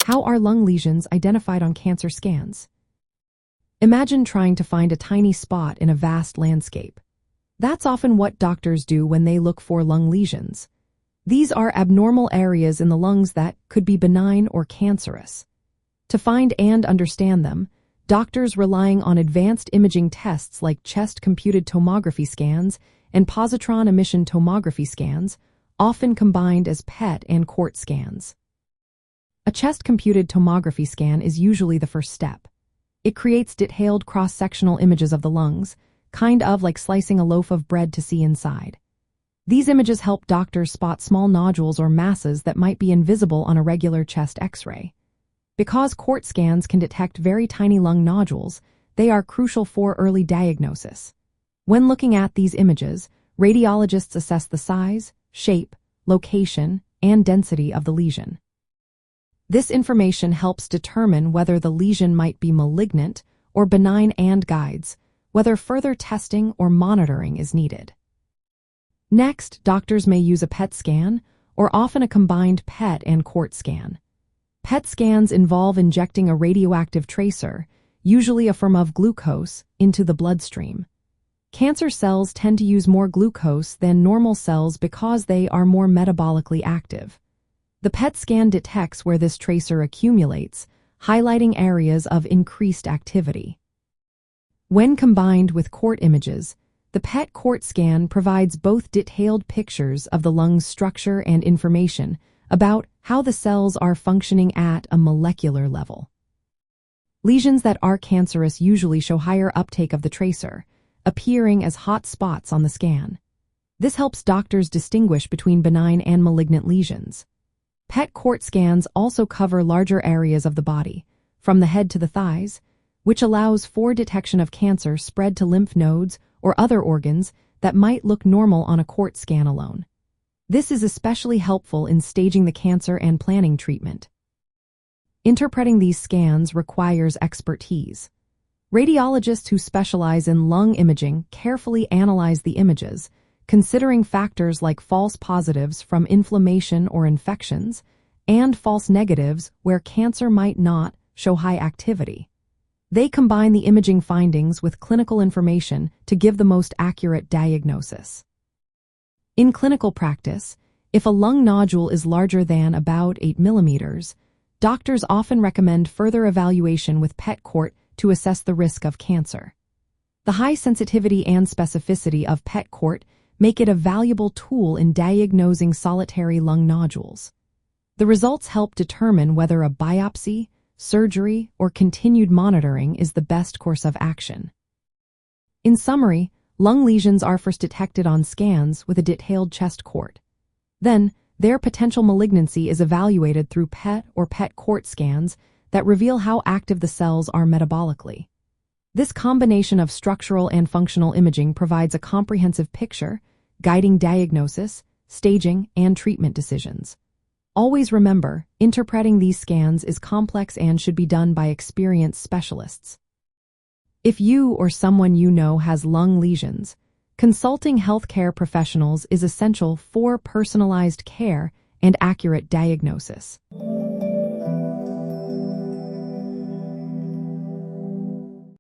How are lung lesions identified on cancer scans? Imagine trying to find a tiny spot in a vast landscape. That's often what doctors do when they look for lung lesions. These are abnormal areas in the lungs that could be benign or cancerous. To find and understand them, doctors relying on advanced imaging tests like chest-computed tomography scans and positron emission tomography scans, often combined as PET and CORT scans. A chest-computed tomography scan is usually the first step. It creates detailed cross-sectional images of the lungs, kind of like slicing a loaf of bread to see inside. These images help doctors spot small nodules or masses that might be invisible on a regular chest X-ray. Because CORT scans can detect very tiny lung nodules, they are crucial for early diagnosis. When looking at these images, radiologists assess the size, shape, location, and density of the lesion. This information helps determine whether the lesion might be malignant or benign and guides whether further testing or monitoring is needed. Next, doctors may use a PET scan or often a combined PET and CORT scan. PET scans involve injecting a radioactive tracer, usually a form of glucose, into the bloodstream. Cancer cells tend to use more glucose than normal cells because they are more metabolically active. The PET scan detects where this tracer accumulates, highlighting areas of increased activity. When combined with CORT images, the PET-CORT scan provides both detailed pictures of the lung's structure and information about how the cells are functioning at a molecular level. Lesions that are cancerous usually show higher uptake of the tracer, appearing as hot spots on the scan. This helps doctors distinguish between benign and malignant lesions. PET-CORT scans also cover larger areas of the body, from the head to the thighs, which allows for detection of cancer spread to lymph nodes or other organs that might look normal on a CORT scan alone. This is especially helpful in staging the cancer and planning treatment. Interpreting these scans requires expertise. Radiologists who specialize in lung imaging carefully analyze the images, considering factors like false positives from inflammation or infections, and false negatives where cancer might not show high activity. They combine the imaging findings with clinical information to give the most accurate diagnosis. In clinical practice, if a lung nodule is larger than about 8 millimeters, doctors often recommend further evaluation with PET-CORT to assess the risk of cancer. The high sensitivity and specificity of PET-CORT make it a valuable tool in diagnosing solitary lung nodules. The results help determine whether a biopsy, surgery, or continued monitoring is the best course of action. In summary, lung lesions are first detected on scans with a detailed chest CORT. Then, their potential malignancy is evaluated through PET or PET-CORT scans that reveal how active the cells are metabolically. This combination of structural and functional imaging provides a comprehensive picture, guiding diagnosis, staging, and treatment decisions. Always remember, interpreting these scans is complex and should be done by experienced specialists. If you or someone you know has lung lesions, consulting healthcare professionals is essential for personalized care and accurate diagnosis.